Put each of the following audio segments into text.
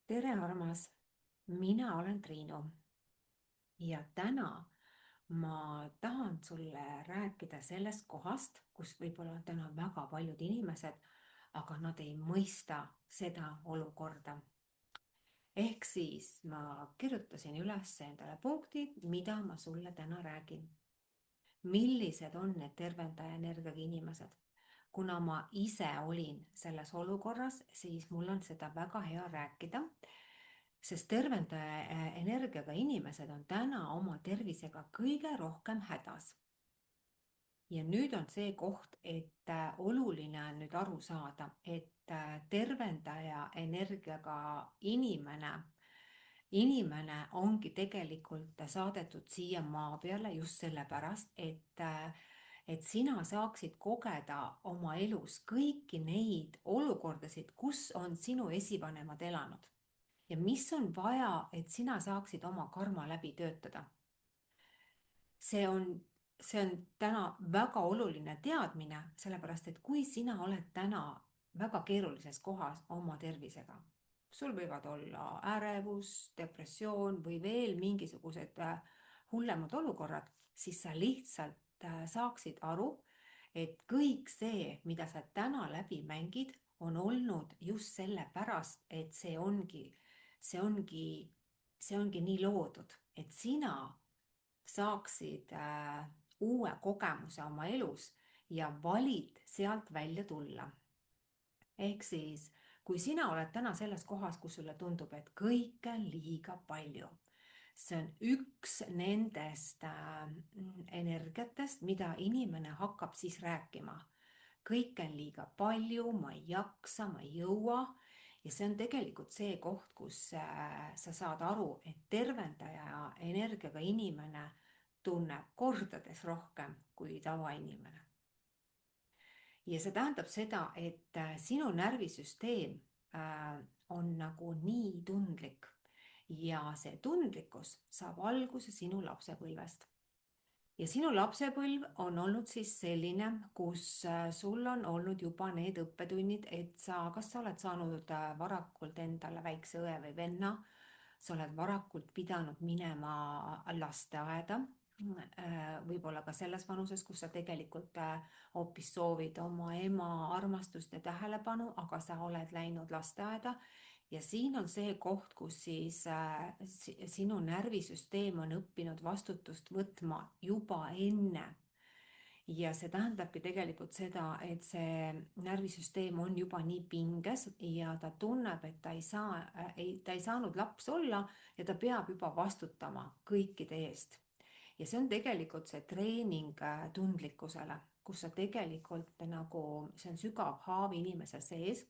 tere, armas. Mina olen Triinu ja täna ma tahan sulle rääkida sellest kohast, kus võib-olla on täna väga paljud inimesed, aga nad ei mõista seda olukorda. Ehk siis ma kirjutasin üles endale punktid, mida ma sulle täna räägin. Millised on need tervendaja energiaga inimesed? Kuna ma ise olin selles olukorras, siis mul on seda väga hea rääkida, sest tervendaja energiaga inimesed on täna oma tervisega kõige rohkem hädas. Ja nüüd on see koht, et oluline on nüüd aru saada, et tervendaja energiaga inimene ongi tegelikult saadetud siia maa peale just sellepärast, et sina saaksid kogeda oma elus kõiki neid olukordasid, kus on sinu esivanemad elanud ja mis on vaja, et sina saaksid oma karma läbi töötada. See on, see on täna väga oluline teadmine, sellepärast et kui sina oled täna väga keerulises kohas oma tervisega, sul võivad olla ärevus, depressioon või veel mingisugused hullemad olukorrad, siis sa lihtsalt saaksid aru, et kõik see, mida sa täna läbi mängid, on olnud just sellepärast, et see ongi nii loodud, et sina saaksid uue kogemuse oma elus ja valid sealt välja tulla. Ehk siis, kui sina oled täna selles kohas, kus sulle tundub, et kõike on liiga palju, see on üks nendest energiatest, mida inimene hakkab siis rääkima. Kõike on liiga palju, ma ei jaksa, ma ei jõua. Ja see on tegelikult see koht, kus sa saad aru, et tervendaja energiaga inimene tunneb kordades rohkem kui tavainimene. Ja see tähendab seda, et sinu närvisüsteem on nagu nii tundlik ja see tundlikkus saab alguse sinu lapsepõlvest. Ja sinu lapsepõlv on olnud siis selline, kus sul on olnud juba need õppetunnid, et kas sa oled saanud varakult endale väikse õe või venna, sa oled varakult pidanud minema lasteaeda, võib-olla ka selles vanuses, kus sa tegelikult hoopis soovid oma ema armastust ja tähelepanu, aga sa oled läinud lasteaeda. Ja siin on see koht, kus siis sinu närvisüsteem on õppinud vastutust võtma juba enne. Ja see tähendabki tegelikult seda, et see närvisüsteem on juba nii pinges ja ta tunneb, et ta ei saanud laps olla ja ta peab juba vastutama kõikide eest. Ja see on tegelikult see treening tundlikkusele, kus sa tegelikult nagu, see on sügav haav inimese sees,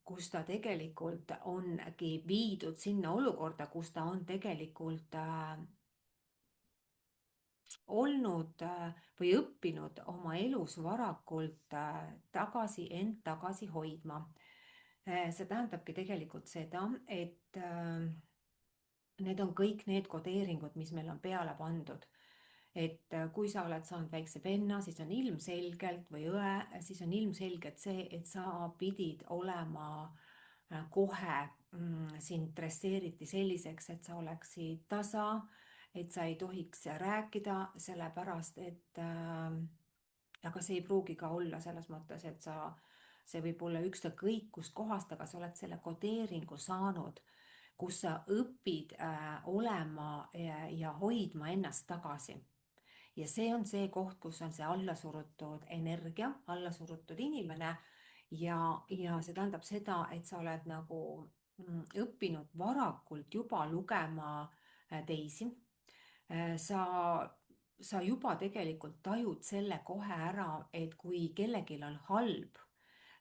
kus ta tegelikult ongi viidud sinna olukorda, kus ta on tegelikult olnud või õppinud oma elus varakult end tagasi hoidma. See tähendabki tegelikult seda, et need on kõik need kodeeringud, mis meil on peale pandud. Et kui sa oled saanud väikse venna, siis on ilmselgelt või õe, siis on ilmselgelt see, et sa pidid olema kohe sind dresseeriti selliseks, et sa oleksid tasa, et sa ei tohiks rääkida, sellepärast et aga see ei pruugi ka olla selles mõttes, et see võib olla ükskõik kust kohast, aga sa oled selle kodeeringu saanud, kus sa õpid olema ja hoidma ennast tagasi. Ja see on see koht, kus on see allasurutud energia, allasurutud inimene ja see tähendab seda, et sa oled nagu õppinud varakult juba lugema teisi. Sa juba tegelikult tajud selle kohe ära, et kui kellelgi on halb,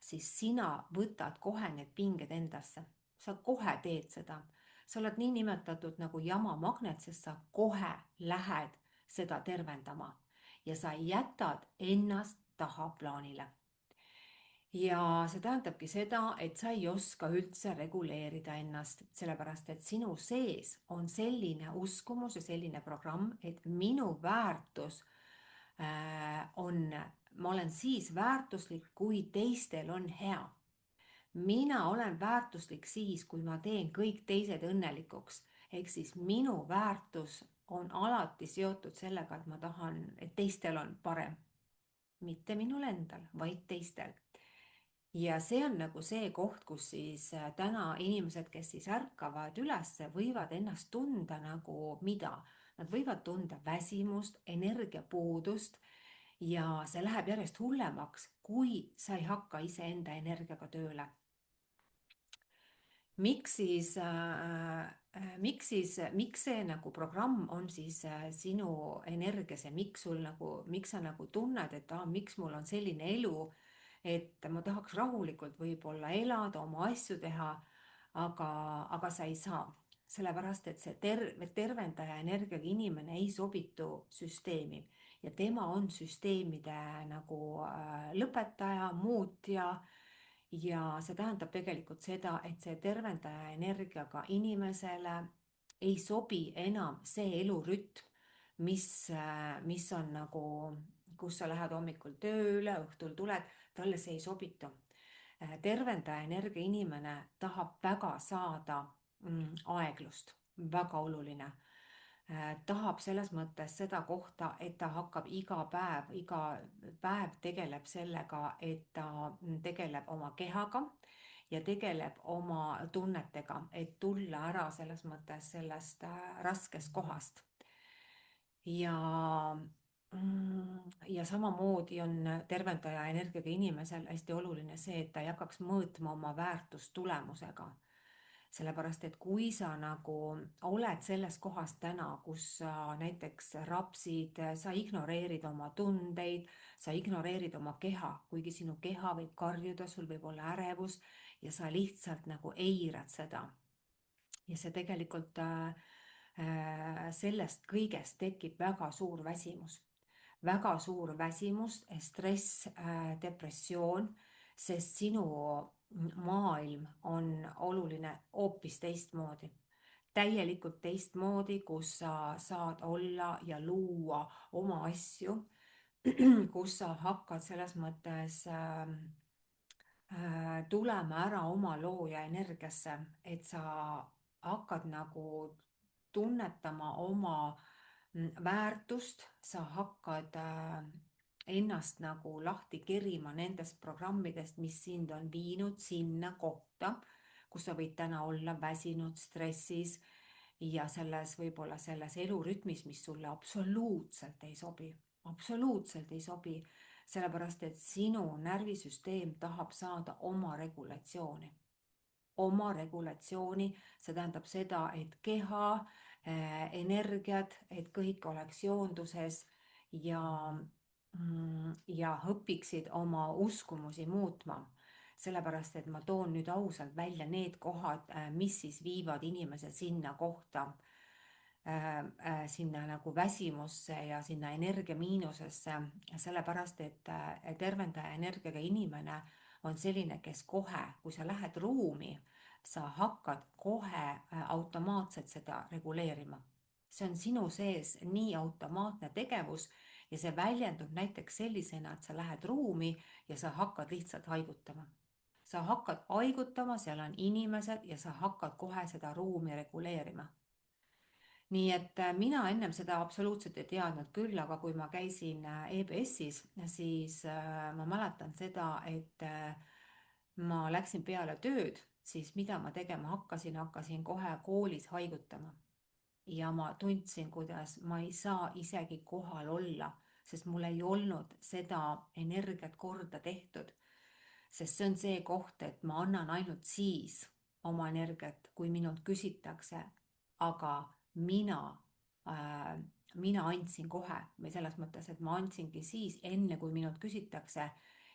siis sina võtad kohe need pinged endasse. Sa kohe teed seda. Sa oled nii nimetatud nagu jamamagnet, sest sa kohe lähed seda tervendama ja sa jätad ennast tahaplaanile. Ja see tähendabki seda, et sa ei oska üldse reguleerida ennast, sellepärast et sinu sees on selline uskumus ja selline programm, et minu väärtus ma olen siis väärtuslik, kui teistel on hea. mina olen väärtuslik siis, kui ma teen kõik teised õnnelikuks. Ehk siis minu väärtus on alati seotud sellega, et ma tahan, et teistel on parem. Mitte minul endal, vaid teistel. Ja see on nagu see koht, kus siis täna inimesed, kes siis ärkavad üles, võivad ennast tunda nagu mida? Nad võivad tunda väsimust, energiapuudust ja see läheb järjest hullemaks, kui sa ei hakka iseenda energiaga tööle. Miks see nagu programm on siis sinu energias ja miks sa nagu tunned, et miks mul on selline elu, et ma tahaks rahulikult võib-olla elada, oma asju teha, aga sa ei saa. Sellepärast, et see tervendaja energiaga inimene ei sobitu süsteemi ja tema on süsteemide nagu lõpetaja, muutja. Ja see tähendab tegelikult seda, et see tervendaja energiaga inimesele ei sobi enam see elurütm, mis on nagu, kus sa lähed hommikul tööle, õhtul tuled, talle see ei sobitu. Tervendaja energia inimene tahab väga saada aeglust, väga oluline. Tahab selles mõttes seda kohta, et ta hakkab iga päev tegeleb sellega, et ta tegeleb oma kehaga ja tegeleb oma tunnetega, et tulla ära selles mõttes sellest raskest kohast. Ja samamoodi on tervendaja energiaga inimesel hästi oluline see, et ta ei hakkaks mõõtma oma väärtust tulemusega. Sellepärast, et kui sa nagu oled selles kohas täna, kus sa näiteks rapsid, sa ignoreerid oma tundeid, sa ignoreerid oma keha, kuigi sinu keha võib karjuda, sul võib olla ärevus ja sa lihtsalt nagu eirad seda. Ja see tegelikult sellest kõigest tekib väga suur väsimus. Väga suur väsimus, stress, depressioon, sest sinu maailm on oluline hoopis teistmoodi. Täielikult teistmoodi, kus sa saad olla ja luua oma asju, kus sa hakkad selles mõttes tulema ära oma looja energiasse, et sa hakkad nagu tunnetama oma väärtust, sa hakkad ennast nagu lahti kerima nendest programmidest, mis sind on viinud sinna kohta, kus sa võid täna olla väsinud, stressis ja võib-olla selles elurütmis, mis sulle absoluutselt ei sobi. Absoluutselt ei sobi, sellepärast et sinu närvisüsteem tahab saada oma regulatsiooni. Oma regulatsiooni, see tähendab seda, et keha, energiat, et kõik oleks joonduses ja õpiksid oma uskumusi muutma. Sellepärast, et ma toon nüüd ausalt välja need kohad, mis siis viivad inimesed sinna kohta, sinna nagu väsimusse ja sinna energia miinusesse, sellepärast, et tervendaja energiaga inimene on selline, kes kohe, kui sa lähed ruumi, sa hakkad kohe automaatselt seda reguleerima. See on sinu sees nii automaatne tegevus ja see väljendub näiteks sellisena, et sa lähed ruumi ja sa hakkad lihtsalt haigutama. Sa hakkad haigutama, seal on inimesed ja sa hakkad kohe seda ruumi reguleerima. Nii et mina ennem seda absoluutselt ei teadnud küll, aga kui ma käisin EBS-is, siis ma mäletan seda, et ma läksin peale tööd, siis mida ma tegema hakkasin kohe koolis haigutama. Ja ma tundsin, kuidas ma ei saa isegi kohal olla, sest mul ei olnud seda energiat korda tehtud. Sest see on see koht, et ma annan ainult siis oma energiat, kui minult küsitakse, aga mina andsin kohe, või selles mõttes, et ma andsingi siis enne, kui minult küsitakse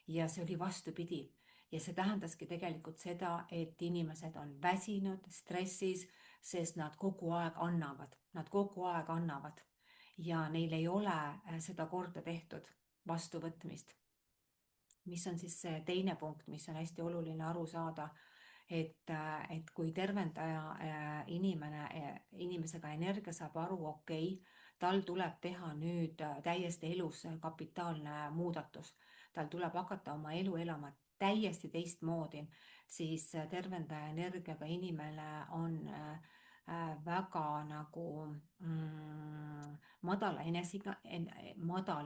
ja see oli vastupidi. Ja see tähendaski tegelikult seda, et inimesed on väsinud, stressis, sest nad kogu aeg annavad ja neil ei ole seda korda tehtud vastuvõtmist. Mis on siis see teine punkt, mis on hästi oluline aru saada, et kui tervendaja inimesega energia saab aru, okei, tal tuleb teha nüüd täiesti elus kapitaalne muudatus. tal tuleb hakata oma elu elama täiesti teistmoodi, siis tervendaja energiaga inimene on väga nagu madala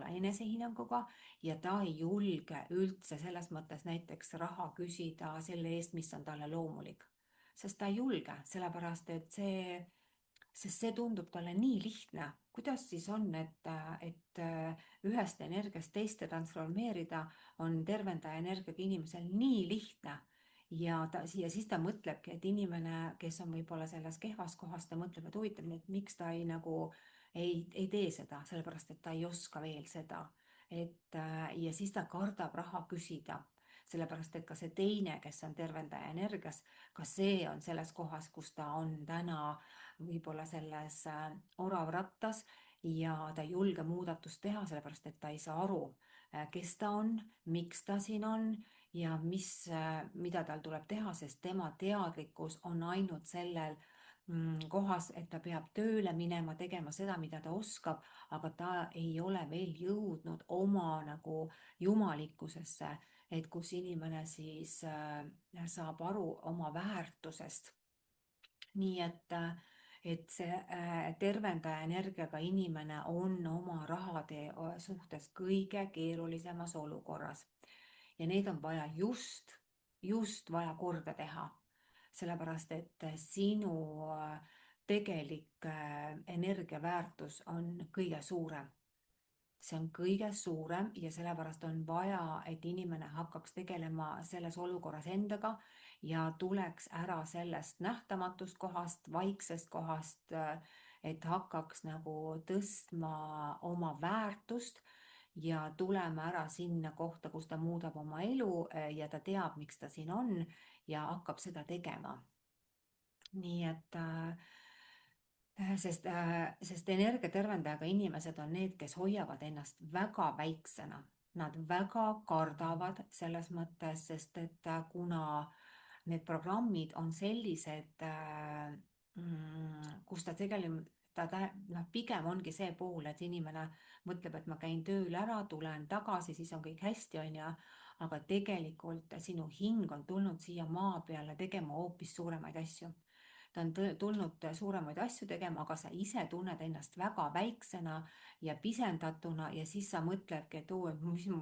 enesehinnanguga ja ta ei julge üldse selles mõttes näiteks raha küsida selle eest, mis on talle loomulik. Sest ta ei julge, sellepärast et see tundub talle nii lihtne. Kuidas siis on, et ühest energiast teiste transformeerida on tervendaja energiaga inimesel nii lihtne ja siis ta mõtlebki, et inimene, kes on võib-olla selles kehvas kohas, ta mõtleb, et huvitav, et miks ta ei tee seda, sellepärast et ta ei oska veel seda. Ja siis ta kardab raha küsida, sellepärast et ka see teine, kes on tervendaja energias, ka see on selles kohas, kus ta on täna võib-olla selles oravrattas ja ta ei julge muudatust teha, sellepärast et ta ei saa aru, kes ta on, miks ta siin on ja mida tal tuleb teha, sest tema teadlikkus on ainult sellel kohas, et ta peab tööle minema, tegema seda, mida ta oskab, aga ta ei ole veel jõudnud oma nagu jumalikkusesse, et kus inimene siis saab aru oma väärtusest. Nii et see tervendaja energiaga inimene on oma rahade suhtes kõige keerulisemas olukorras. Ja need on vaja just vaja korda teha, sellepärast et sinu tegelik energiaväärtus on kõige suurem. See on kõige suurem ja sellepärast on vaja, et inimene hakkaks tegelema selles olukorras endaga ja tuleks ära sellest nähtamatust kohast, vaiksest kohast, et hakkaks nagu tõstma oma väärtust ja tulema ära sinna kohta, kus ta muudab oma elu ja ta teab, miks ta siin on ja hakkab seda tegema. Nii et sest energiatervendajaga inimesed on need, kes hoiavad ennast väga väiksena. Nad väga kardavad selles mõttes, sest et kuna need programmid on sellised, kus ta tegelikult pigem ongi see pool, et inimene mõtleb, et ma käin tööl ära, tulen tagasi, siis on kõik hästi, on ju, aga tegelikult sinu hing on tulnud siia maa peale tegema hoopis suuremaid asju. Ta on tulnud suuremaid asju tegema, aga sa ise tunned ennast väga väiksena ja pisendatuna ja siis sa mõtledki, et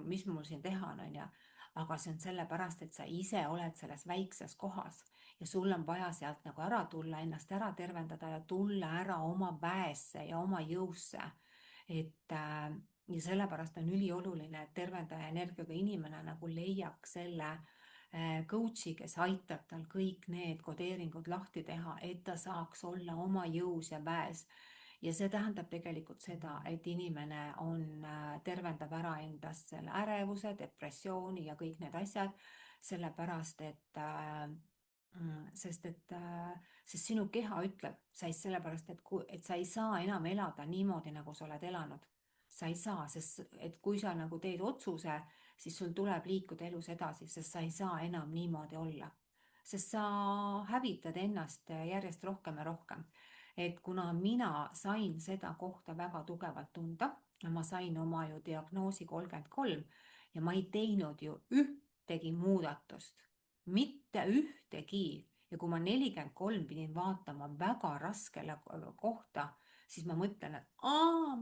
mis mul siin teha on, ja. Aga see on sellepärast, et sa ise oled selles väikses kohas ja sul on vaja sealt nagu ära tulla, ennast ära tervendada ja tulla ära oma väesse ja oma jõusse. Ja sellepärast on ülioluline, et tervendaja energiaga inimene nagu leiaks selle coach'i, kes aitab tal kõik need kodeeringud lahti teha, et ta saaks olla oma jõus ja väes. Ja see tähendab tegelikult seda, et inimene tervendab ära endast selle ärevuse, depressiooni ja kõik need asjad, sellepärast sest sinu keha ütleb, sellepärast, et sa ei saa enam elada niimoodi, nagu sa oled elanud. Sa ei saa, sest et kui sa nagu teed otsuse, siis sul tuleb liikuda elus edasi, sest sa ei saa enam niimoodi olla. Sest sa hävitad ennast järjest rohkem ja rohkem. Et kuna mina sain seda kohta väga tugevalt tunda, ma sain oma ju diagnoosi 33 ja ma ei teinud ju ühtegi muudatust. Mitte ühtegi. Ja kui ma 43 pidin vaatama väga raskele kohta, siis ma mõtlen, et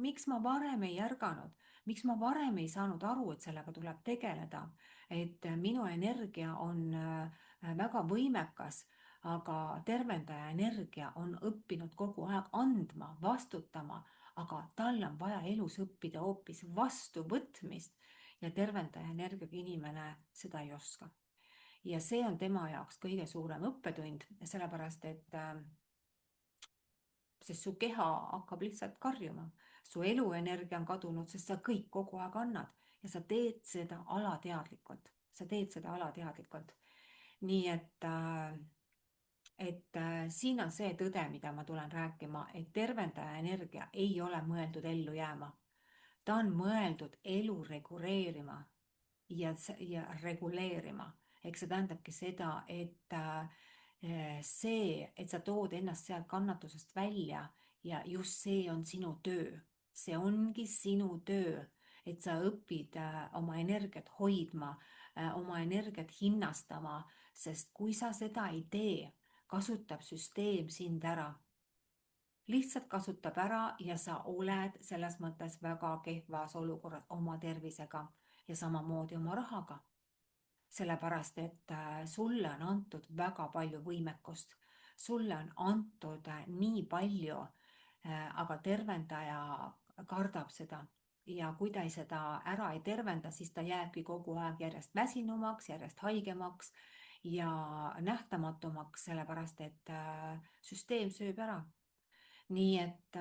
miks ma varem ei ärganud, miks ma varem ei saanud aru, et sellega tuleb tegeleda, et minu energia on väga võimekas, aga tervendaja energia on õppinud kogu aeg andma, vastutama, aga tal on vaja elus õppida hoopis vastuvõtmist ja tervendaja energiaga inimene seda ei oska. Ja see on tema jaoks kõige suurem õppetund, sellepärast et sest su keha hakkab lihtsalt karjuma. Su eluenergia on kadunud, sest sa kõik kogu aeg annad ja sa teed seda alateadlikult. Nii et siin on see tõde, mida ma tulen rääkima, et tervendaja energia ei ole mõeldud ellu jääma. Ta on mõeldud elu reguleerima ja reguleerima. Eks see tähendabki seda, et sa tood ennast sealt kannatusest välja ja just see on sinu töö. See ongi sinu töö, et sa õpid oma energiat hoidma, oma energiat hinnastama, sest kui sa seda ei tee, kasutab süsteem sind ära. Lihtsalt kasutab ära ja sa oled selles mõttes väga kehvas olukorras oma tervisega ja samamoodi oma rahaga. Sellepärast, et sulle on antud väga palju võimekust, sulle on antud nii palju, aga tervendaja kardab seda. Ja kui ta seda ära ei tervenda, siis ta jääbki kogu aeg järjest väsinumaks, järjest haigemaks ja nähtamatumaks, sellepärast et süsteem sööb ära. Nii et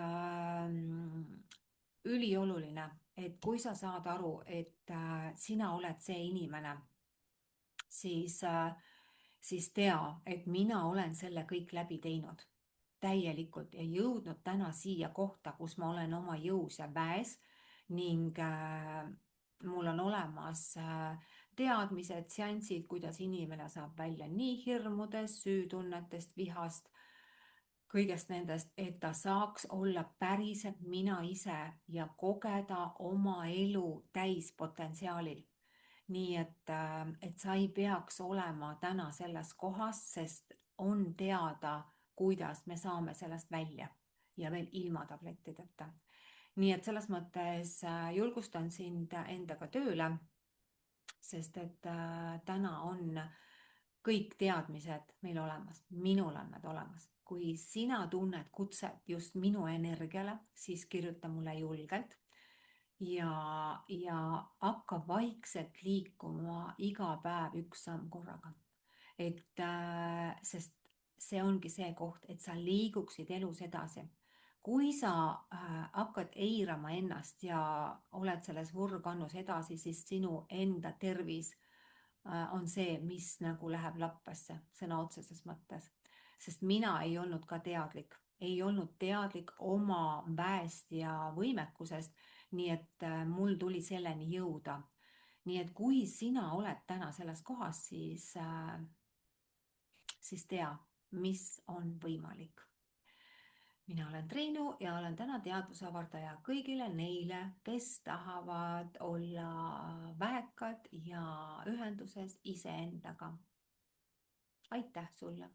ülioluline, et kui sa saad aru, et sina oled see inimene, siis, siis tea, et mina olen selle kõik läbi teinud täielikult ja jõudnud täna siia kohta, kus ma olen oma jõus ja väes ning mul on olemas teadmised, seansid, kuidas inimene saab välja nii hirmudest, süütunnetest, vihast, kõigest nendest, et ta saaks olla päriselt mina ise ja kogeda oma elu täispotentsiaalil. Nii et sa ei peaks olema täna selles kohas, sest on teada, kuidas me saame sellest välja ja veel ilma tablettideta. Nii et selles mõttes julgustan sind endaga tööle, sest et täna on kõik teadmised meil olemas, minul on nad olemas. Kui sina tunned kutset just minu energiale, siis kirjuta mulle julgelt ja hakka vaikselt liikuma iga päev üks samm korraga. Sest see ongi see koht, et sa liiguksid elus edasi. Kui sa hakkad eirama ennast ja oled selles võrrkannus edasi, siis sinu enda tervis on see, mis nagu läheb lappesse sõna otseses mõttes. Sest mina ei olnud ka teadlik, ei olnud teadlik oma väest ja võimekusest, nii et mul tuli selleni jõuda. Nii et kui sina oled täna selles kohas, siis tea, mis on võimalik. Mina olen Triinu ja olen täna teadvuse avardaja kõigile neile, kes tahavad olla väekad ja ühenduses iseendaga. Aitäh sulle!